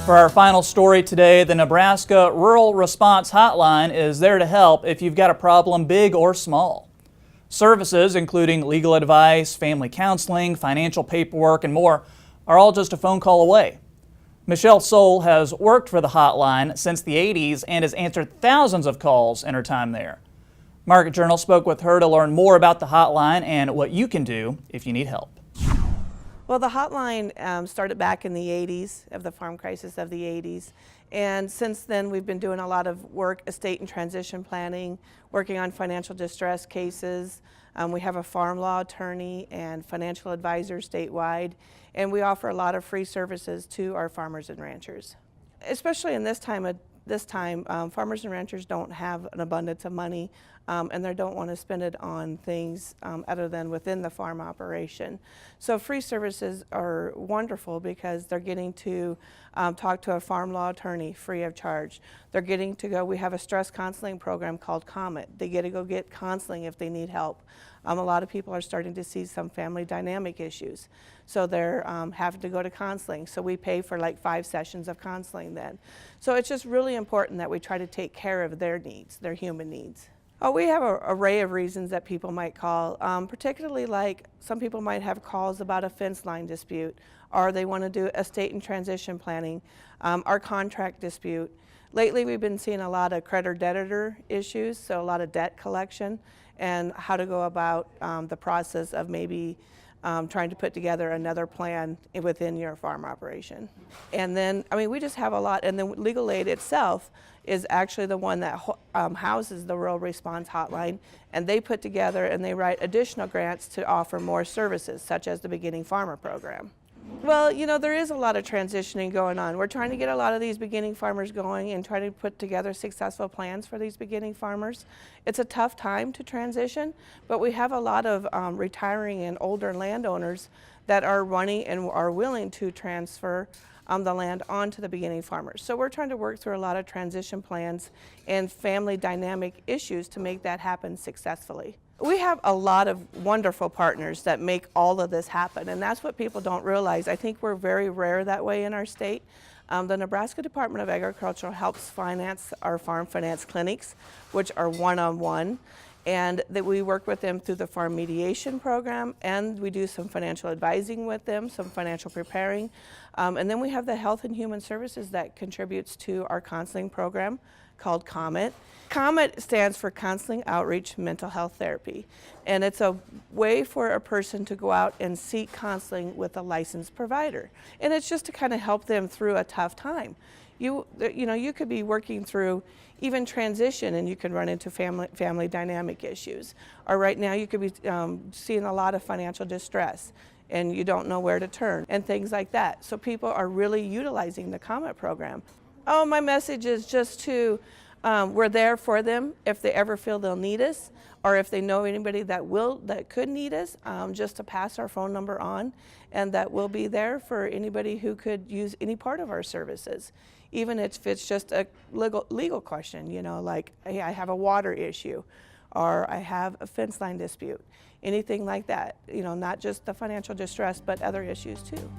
For our final story today, the Nebraska Rural Response Hotline is there to help if you've got a problem big or small. Services including legal advice, family counseling, financial paperwork, and more are all just a phone call away. Michelle Soll has worked for the hotline since the 80s and has answered thousands of calls in her time there. Market Journal spoke with her to learn more about the hotline and what you can do if you need help. Well, the hotline started back in the 80s, of the farm crisis of the 80s. And since then, we've been doing a lot of work, estate and transition planning, working on financial distress cases. We have a farm law attorney and financial advisor statewide. And we offer a lot of free services to our farmers and ranchers. Especially in this time, farmers and ranchers don't have an abundance of money and they don't want to spend it on things other than within the farm operation. So free services are wonderful because they're getting to talk to a farm law attorney free of charge. They're getting to go, we have a stress counseling program called Comet. They get to go get counseling if they need help. A lot of people are starting to see some family dynamic issues. So they're having to go to counseling. So we pay for like 5 sessions of counseling then. So it's just really important that we try to take care of their needs, their human needs. Oh, we have an array of reasons that people might call, particularly like some people might have calls about a fence line dispute, or they want to do estate and transition planning, our contract dispute. Lately we've been seeing a lot of creditor-debtor issues, so a lot of debt collection and how to go about the process of maybe trying to put together another plan within your farm operation. And then, we just have a lot, and then legal aid itself is actually the one that houses the Rural Response Hotline, and they put together and they write additional grants to offer more services, such as the Beginning Farmer Program. Well, there is a lot of transitioning going on. We're trying to get a lot of these beginning farmers going and trying to put together successful plans for these beginning farmers. It's a tough time to transition, but we have a lot of retiring and older landowners that are running and are willing to transfer the land onto the beginning farmers. So we're trying to work through a lot of transition plans and family dynamic issues to make that happen successfully. We have a lot of wonderful partners that make all of this happen, and that's what people don't realize. I think we're very rare that way in our state. The Nebraska Department of Agriculture helps finance our farm finance clinics, which are one-on-one, and that we work with them through the farm mediation program, and we do some financial advising with them, some financial preparing. And then we have the Health and Human Services that contributes to our counseling program called Comet. Comet stands for Counseling Outreach Mental Health Therapy, and it's a way for a person to go out and seek counseling with a licensed provider. And it's just to kind of help them through a tough time. You could be working through even transition and you can run into family dynamic issues. Or right now you could be seeing a lot of financial distress and you don't know where to turn and things like that. So people are really utilizing the Comet program. Oh, my message is just to, we're there for them if they ever feel they'll need us, or if they know anybody that could need us, just to pass our phone number on, and that we'll be there for anybody who could use any part of our services. Even if it's just a legal question, like, hey, I have a water issue, or I have a fence line dispute, anything like that, not just the financial distress, but other issues too.